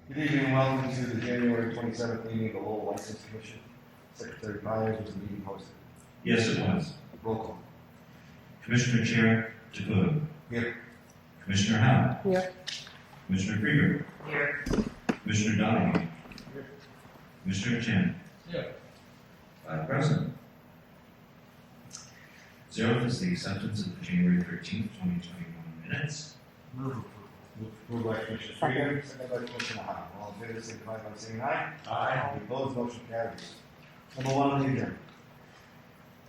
Good evening and welcome to the January 27th meeting of the Lowell License Commission. Secretary Byers, was the meeting posted? Yes, it was. Roll call. Commissioner Chair Dakota. Here. Commissioner Howe. Here. Commissioner Krieger. Here. Commissioner Donahue. Here. Commissioner Chin. Here. Present. 0th is the acceptance of the January 13th, 2021 minutes. Move approval. Moved by Commissioner Krieger, seconded by Commissioner Howard. All in favor, signify by saying aye. Aye. Opposed, motion carries. Number 1 on the agenda.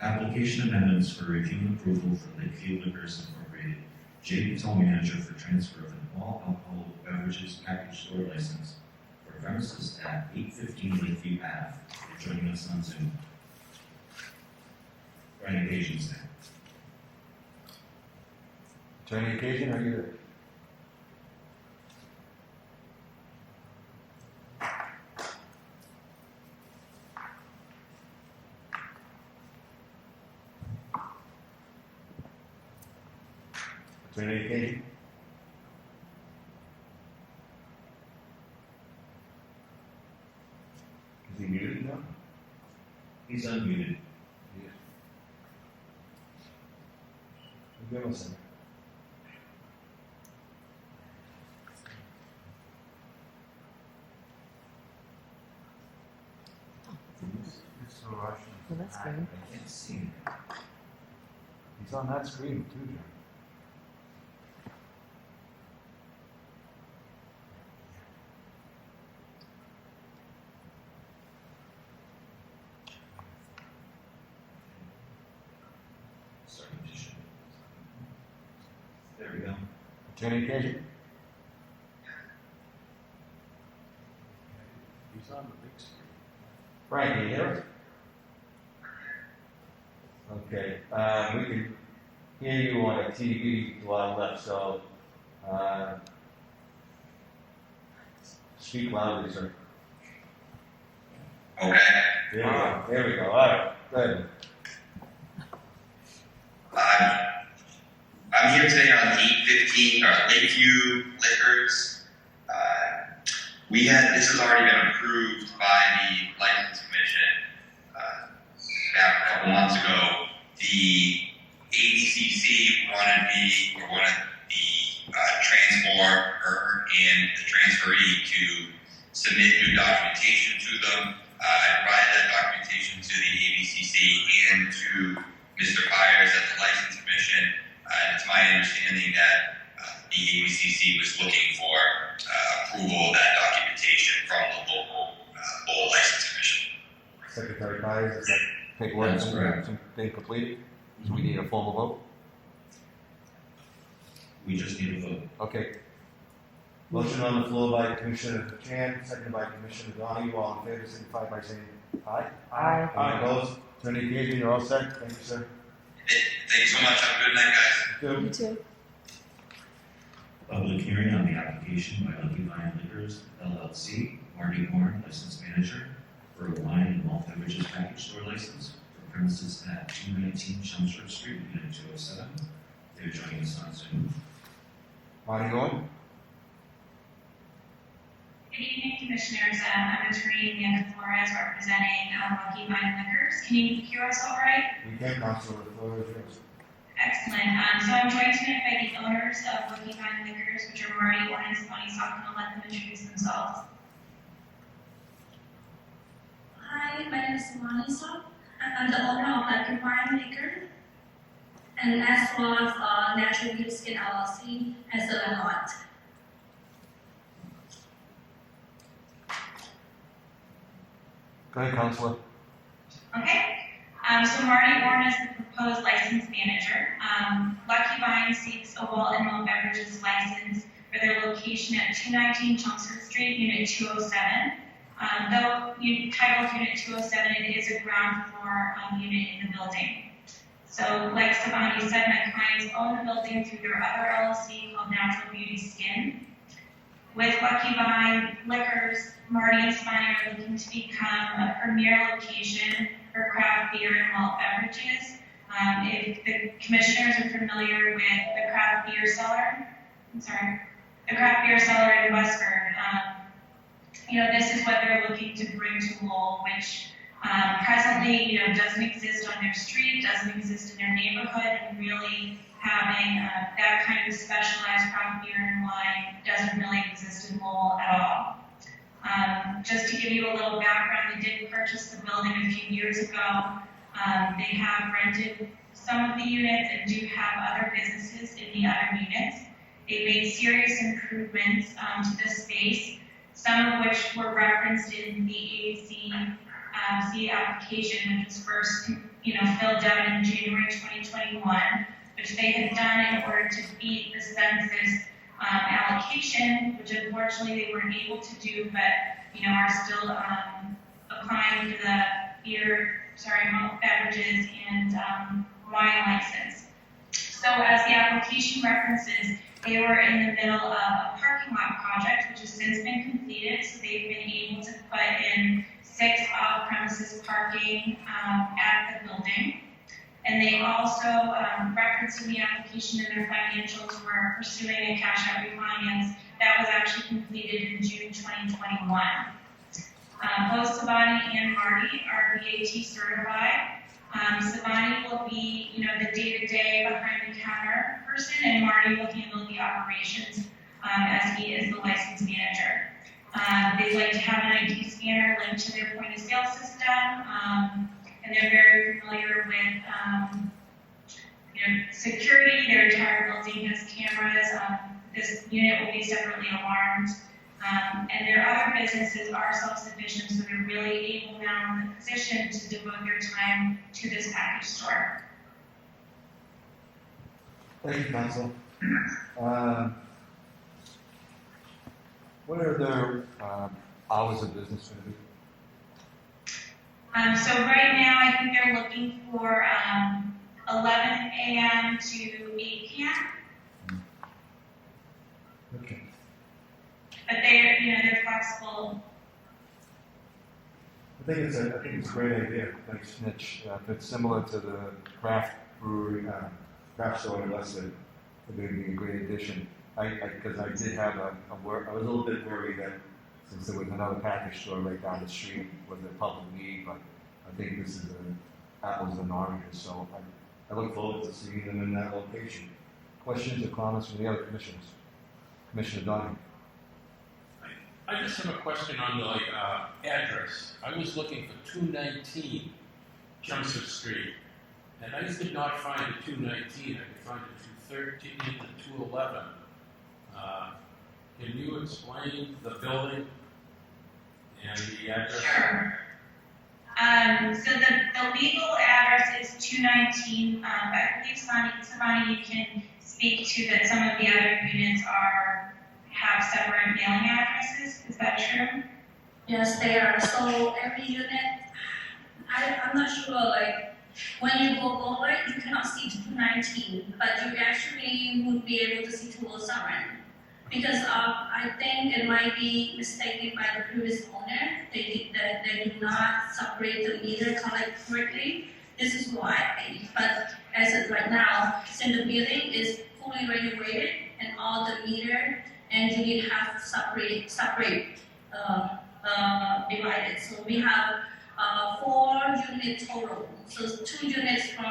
Application amendments for review and approval for Lakeview Liquors Incorporated, J. Patel Manager for transfer of an all alcohol beverages package store license for premises at 815 Lakeview Ave. You're joining us on Zoom. For any occasions now. Attorney Occasion, are you there? Attorney Occasion? Is he muted now? He's unmuted. Yes. Give him a second. It's so Russian. Well, that's good. I can't see him. He's on that screen too, John. Starting to show. There we go. Attorney Occasion? He's on the big screen. Frank, can you hear us? Okay, we can hear you on a TV to our left, so speak loudly, sir. Okay. There we go. All right, good. I'm here today on 815 Lakeview Liquors. This has already been approved by the License Commission back a couple months ago. The ABCC wanted the transporter and the transferee to submit new documentation to them. I provided that documentation to the ABCC and to Mr. Byers at the License Commission. And it's my understanding that the ABCC was looking for approval of that documentation from the local License Commission. Secretary Byers, is that paperwork That's correct. being completed? So we need a formal vote? We just need a vote. Okay. Motion on the floor by Commissioner Chan, seconded by Commissioner Donahue. All in favor, signify by saying aye. Aye. Aye. Opposed? Attorney Occasion, you're all set. Thank you, sir. Thank you so much. Have a good night, guys. Good. You too. Public hearing on the application by Lakeview Liquors, LLC, Marty Horn, License Manager, for a wine and malt beverages package store license for premises at 219 Chelmsford Street, Unit 207. They're joining us on Zoom. Marty Horn? Good evening, Commissioners. I'm attorney Amanda Flores representing Lucky Vine Liquors. Can you hear us all right? We can, Councilor. The floor is yours. Excellent. So I'm joined tonight by the owners of Lucky Vine Liquors, which are Marty Warren and Bonnie Sock, and I'll let them introduce themselves. Hi, my name is Simone Sock. I'm the owner of Lakeview Liquors, and as well as Natural Beauty Skin LLC and Southern Lot. Go ahead, Councilor. Okay. So Marty Warren is the proposed license manager. Lucky Vine seeks a malt and malt beverages license for their location at 219 Chelmsford Street, Unit 207. Though titled Unit 207, it is a ground floor unit in the building. So, like Savani said, my clients own the building through their other LLC called Natural Beauty Skin. With Lucky Vine Liquors, Marty and Savani are looking to become a premier location for craft beer and malt beverages. If the commissioners are familiar with the craft beer cellar in Westford, this is what they're looking to bring to Lowell, which presently, doesn't exist on their street, doesn't exist in their neighborhood, and really having that kind of specialized craft beer and wine doesn't really exist in Lowell at all. Just to give you a little background, they did purchase the building a few years ago. They have rented some of the units and do have other businesses in the other units. They made serious improvements to the space, some of which were referenced in the AAC application, which was first, filled out in January 2021, which they had done in order to beat the census allocation, which unfortunately they weren't able to do, but are still applying for the malt beverages and wine license. So as the application references, they were in the middle of a parking lot project, which has since been completed, so they've been able to put in 6 off-premises parking at the building. And they also referenced in the application in their financials were pursuing a cash-out refinance that was actually completed in June 2021. Both Savani and Marty are VAT certified. Savani will be, the day-to-day behind-the-counter person, and Marty will handle the operations as he is the license manager. They'd like to have an ID scanner linked to their point-of-sale system, and they're very familiar with, security. Their entire building has cameras. This unit will be separately alarmed. And their other businesses are self-sufficient, so they're really able now in the position to devote their time to this package store. Thank you, Council. What are their hours of business going to be? So right now, I think they're looking for 11 a.m. to 8 p.m. Okay. But they're flexible. I think it's a great idea. Thanks, Mitch. If it's similar to the craft brewery, craft store in Leicester, it would be a great addition. Because I did have I was a little bit worried that since there was another package store right down the street was a public need, but I think this is apples and oranges, so I look forward to seeing them in that location. Questions or comments from the other commissioners? Commissioner Donahue. I just have a question on the address. I was looking for 219 Chelmsford Street, and I did not find the 219. I could find the 213 and the 211. Can you explain the building and the address? Sure. So the legal address is 219. I believe Savani, you can speak to that. Some of the other units have separate mailing addresses. Is that true? Yes, they are. So every unit, I'm not sure, when you go over it, you cannot see 219, but you actually would be able to see 207. Because I think it might be mistaken by the previous owner. They did not separate the meter correctly. This is why. But as of right now, since the building is fully renovated and all the meter and unit have separate divided. So we have 4 units total. So 2 units for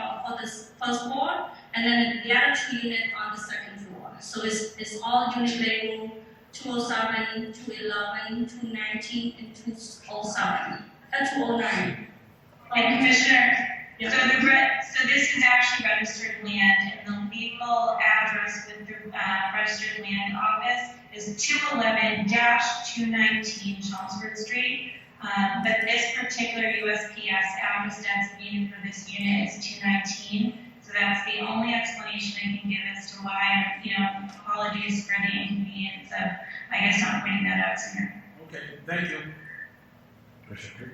the first floor, and then the other 2 units on the second floor. So it's all unit label 207, 211, 219, and 207. 209. And Commissioner, Yeah. so this is actually registered land, and the legal address with the registered land office is 211-219 Chelmsford Street. But this particular USPS address designated for this unit is 219. So that's the only explanation I can give as to why, apologies for the inconvenience of, not pointing that out sooner. Okay, thank you. Commissioner.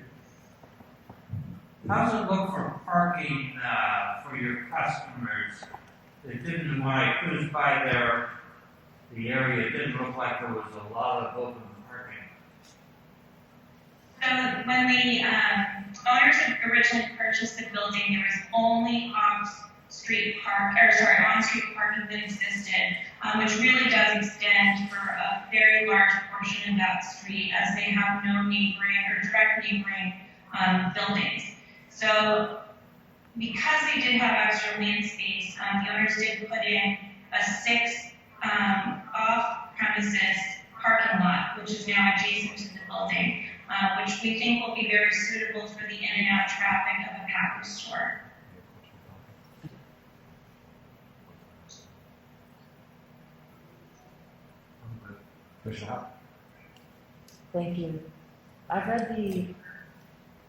How's it look for parking for your customers? It didn't, when I cruised by there, the area, it didn't look like there was a lot of open parking. So when the owners had originally purchased the building, there was only on-street parking that existed, which really does extend for a very large portion of that street as they have no neighboring or direct neighboring buildings. So because they did have extra land space, the owners did put in a 6 off-premises parking lot, which is now adjacent to the building, which we think will be very suitable for the in and out traffic of a package store. Commissioner Howell? Thank you. I've read the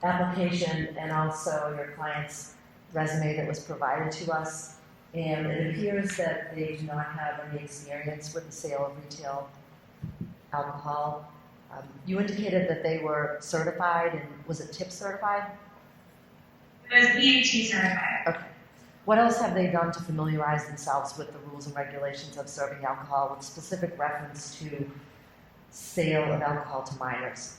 application and also your client's resume that was provided to us, and it appears that they do not have any experience with the sale of retail alcohol. You indicated that they were certified, and was it TIP certified? It was BAT certified. Okay. What else have they done to familiarize themselves with the rules and regulations of serving alcohol with specific reference to sale of alcohol to minors?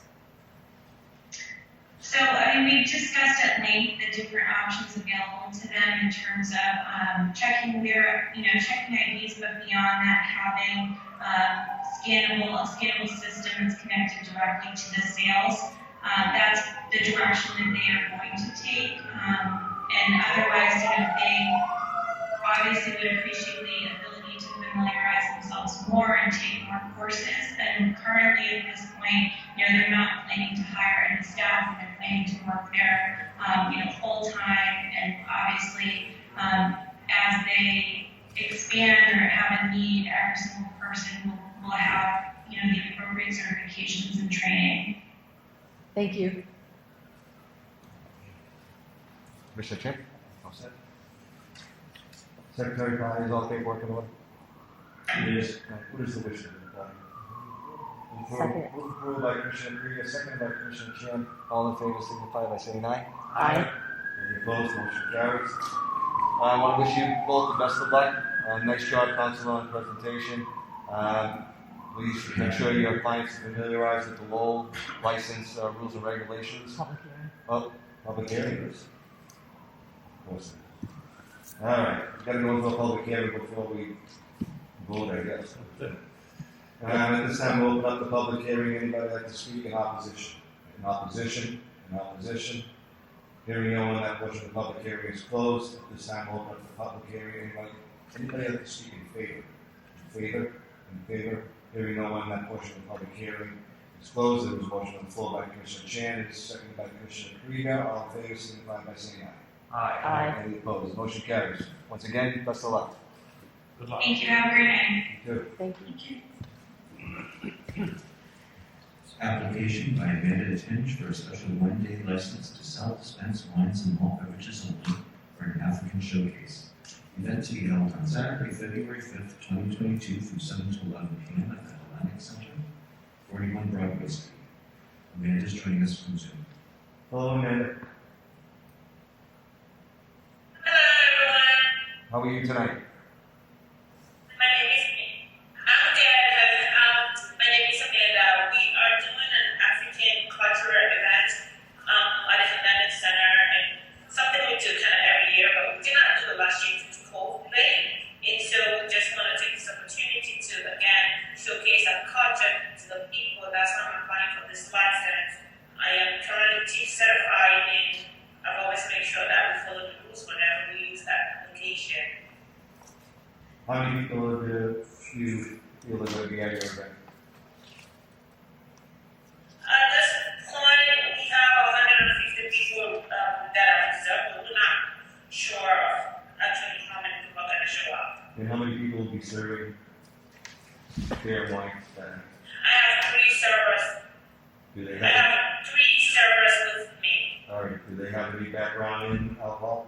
So, we've discussed at length the different options available to them in terms of checking checking IDs, but beyond that, having a scannable system that's connected directly to the sales. That's the direction that they are going to take. And otherwise, they obviously would appreciate the ability to familiarize themselves more and take more courses. And currently, at this point, they're not planning to hire any staff, and they're planning to work there, full time. And obviously, as they expand or have a need, every single person will have, the appropriate certifications and training. Thank you. Commissioner Chin? All set. Secretary Klein, is all paperwork in order? Yes. What is the wish of the body? Second. Moved by Commissioner Krieger, seconded by Commissioner Chin. All in favor signify by saying aye. Aye. Any opposed? Motion carries. I want to wish you both the best of luck. Nice job, Councilor, on the presentation. Please make sure your clients are familiarized with the Lowell license rules and regulations. Public hearing. Oh, public hearings. Awesome. All right, we've got to go into a public hearing before we vote, I guess. At this time, we'll open up the public hearing. Anybody like to speak in opposition? In opposition? In opposition? Hearing no one, that portion of the public hearing is closed. At this time, we'll open up the public hearing. Anybody like to speak in favor? In favor? In favor? Hearing no one, that portion of the public hearing is closed. There was a motion on the floor by Commissioner Chan, it's seconded by Commissioner Krieger. All in favor, signify by saying aye. Aye. Any opposed? Motion carries. Once again, best of luck. Good luck. Thank you. Have a great night. Good. Thank you. Application by Amanda Tinge for a special one-day license to sell, dispense wines and malt beverages only for an African showcase. Event to be held on Saturday, February 5th, 2022 from 7 to 11 p.m. at the Atlantic Center, 41 Broadway Street. Amanda is joining us from Zoom. Hello, Amanda. Hello everyone, How are you tonight? my name is I'm Dad, my name is Amanda. We are doing an African cultural event at the Atlantic Center, and something we do kind of every year, but we did not do it last year due to COVID. And so we just want to take this opportunity to again showcase our culture to the people. That's why I'm applying for this license. I am currently TIP certified, and I've always made sure that we follow the rules whenever we use that application. How many people do you feel are going to be at your event? At this point, we have 150 people that are reserved, but we're not sure actually how many people are going to show up. And how many people will be serving beer and wine? I have 3 servers. Do they I have? have 3 servers with me. All right. Do they have any background in alcohol?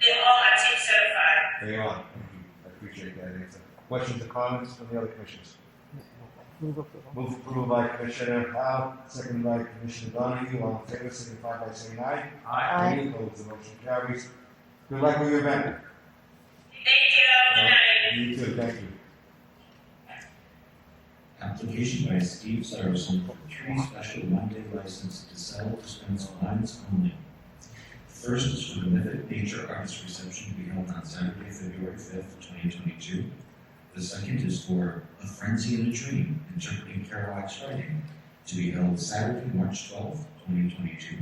They all are TIP certified. They are. Thank you. I appreciate that answer. Questions or comments from the other commissioners? Move approval. Move approval by Commissioner Howe, seconded by Commissioner Donahue. All in favor, signify by saying aye. Aye. Any opposed? The motion carries. Good luck with your event. Thank you. Good night. You too. Thank you. Application by Steve Saracen for 3 special one-day license to sell, dispense wines only. First is for the Mythic Nature Arts Reception to be held on Saturday, February 5th, 2022, The second is for A Frenzy in a Dream, interpreting Kerouac's writing, to be held Saturday, March 12th, 2022.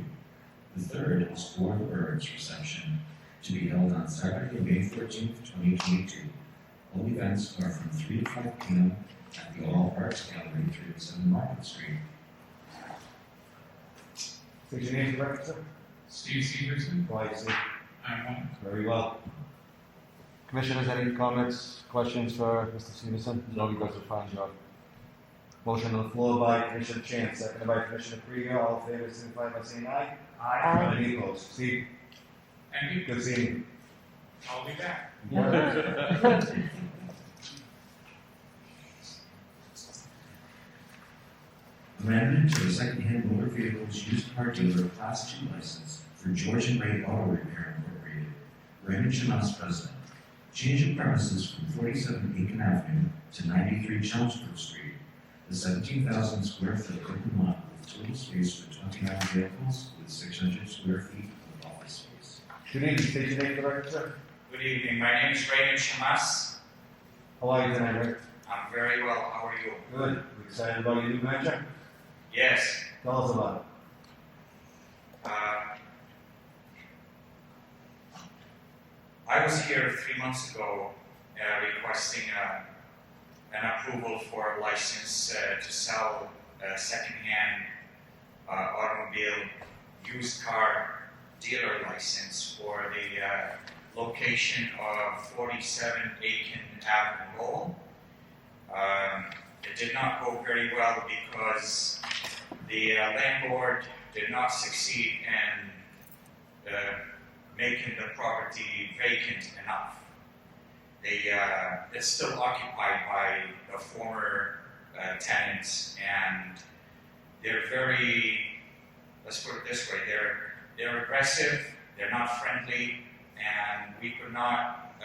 The third is For the Birds reception, to be held on Saturday, May 14th, 2022. All events are from 3 to 5 p.m. at the All Arts Gallery, 307 Market Street. State your name for the record, sir. Steve Severson, Quiet, sir. I'm one. Very well. Commissioners, any comments, questions for Mr. Stevenson? No, he does a fine job. Motion on the floor by Commissioner Chance, seconded by Commissioner Krieger. All in favor, signify by saying aye. Aye. Any opposed? Steve, Thank you. good seeing you. I'll be back. Amendment to the second-hand motor vehicles used car dealer Class 2 license for George and Ray Auto Repair Incorporated. Raymond Chamas, President. Change of premises from 47 Aiken Avenue to 93 Chelmsford Street. The 17,000 square foot open lot with total space for 29 vehicles with 600 square feet of office space. Good evening, state your name for the record, sir. Good evening. My name is Raymond Chamas. How are you tonight, Rick? I'm very well. How are you? Good. You excited about your new venture? Yes. Tell us about it. I was here 3 months ago requesting an approval for a license to sell a second-hand automobile used car dealer license for the location of 47 Aiken Avenue, Lowell. It did not go very well because the landlord did not succeed in making the property vacant enough. It's still occupied by the former tenants, and they're very, let's put it this way, they're aggressive, they're not friendly, and we could not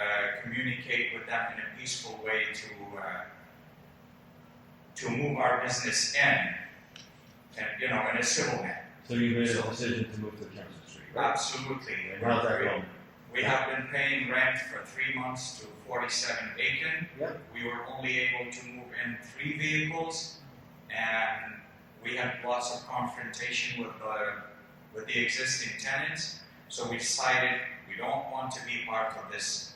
communicate with them in a peaceful way to move our business in, and in a civil manner. So you made a decision to move to Chelmsford Street, right? Absolutely. And how's that going? We have been paying rent for 3 months to 47 Aiken. Yep. We were only able to move in 3 vehicles, and we had lots of confrontation with the existing tenants. So we decided we don't want to be part of this.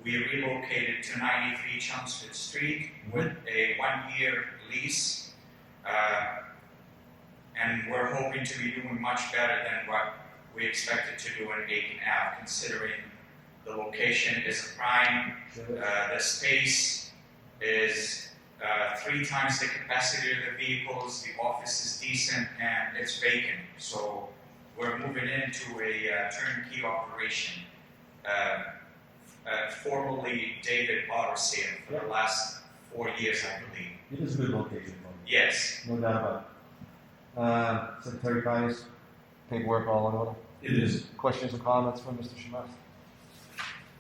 We relocated to 93 Chelmsford Street with a 1-year lease, and we're hoping to be doing much better than what we expected to do in Aiken Ave, considering the location is a prime, the space is 3 times the capacity of the vehicles, the office is decent, and it's vacant. So we're moving into a turnkey operation. Formerly David Auto Sale for the last 4 years, I believe. It is a good location for you. Yes. No doubt about it. Secretary Byers, paperwork all in order? It is. Questions or comments from Mr. Shamas?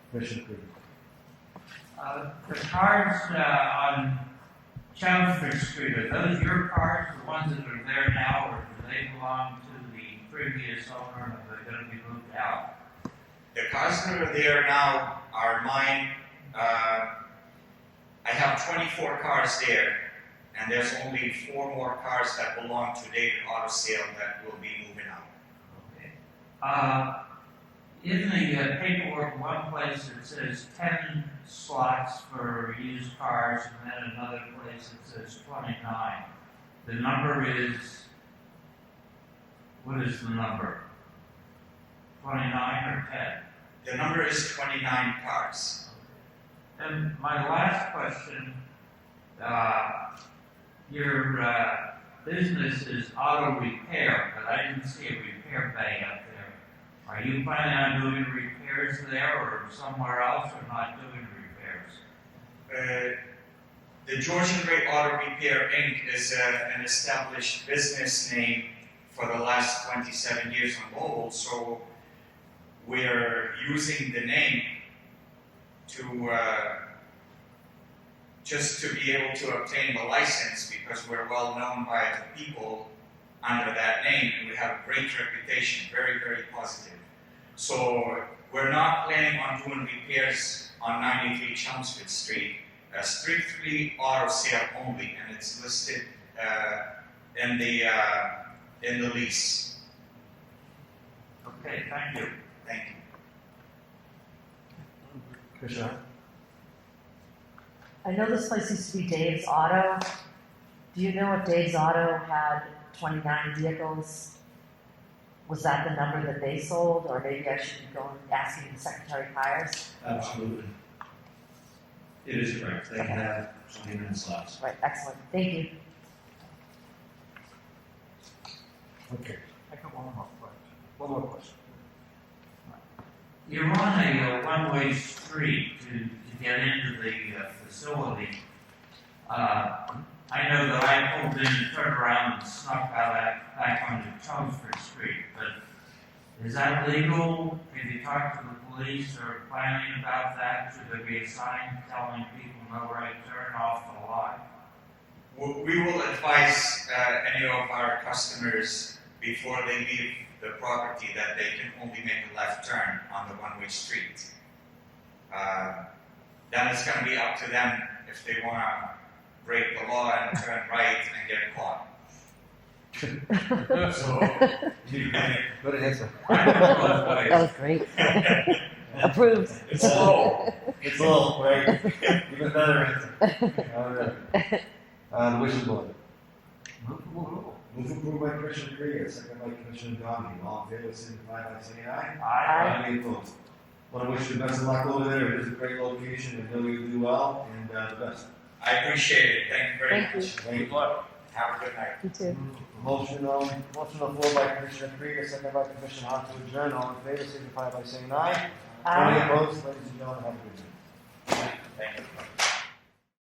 Commissioner Krieger. The cars on Chelmsford Street, are those your cars, the ones that are there now, or do they belong to the previous owner, and are they going to be moved out? The cars that are there now are mine. I have 24 cars there, and there's only 4 more cars that belong to David Auto Sale that will be moving out. Okay. In the paperwork, one place it says 10 slots for used cars, and then another place it says 29. The number is, what is the number? 29 or 10? The number is 29 cars. And my last question, your business is auto repair, but I didn't see a repair bay up there. Are you planning on doing repairs there or somewhere else, or not doing repairs? The George and Ray Auto Repair Inc. is an established business name for the last 27 years in Lowell, so we're using the name to just to be able to obtain the license, because we're well known by the people under that name, and we have a great reputation, very, very positive. So we're not planning on doing repairs on 93 Chelmsford Street. strictly auto sale only, and it's listed in the lease. Okay, thank you. Thank you. Commissioner? I know this place used to be Dave's Auto. Do you know if Dave's Auto had 29 vehicles? Was that the number that they sold, or maybe I should go and asking the Secretary of Hires? Absolutely. It is correct. They have 29 slots. Right, excellent, thank you. Okay. I got one more question. One more question. You're on a one-way street to get into the facility. I know that I pulled in, turned around and snuck out back onto Chelmsford Street, but is that legal? Have you talked to the police or planning about that? Should there be a sign telling people no right turn off the lot? We will advise any of our customers before they leave the property that they can only make a left turn on the one-way street. Then it's going to be up to them if they want to break the law and turn right and get caught. So, Good answer. That was great. Approved. it's low. It's low, right? Even better answer. All right. The wishes board. Move approved by Commissioner Krieger, second by Commissioner Donahue. All in favor, signify by saying aye. Aye. Any opposed? Want to wish you the best of luck over there. It is a great location. I know you'll do well, and the best. I appreciate it. Thank you very Thank you. much. Thank you. Have a good night. You too. Motion on the floor by Commissioner Krieger, second by Commissioner Hart to adjourn. All in favor, signify by saying aye. Any Aye. opposed? Ladies and gentlemen, have a good night. Thank you.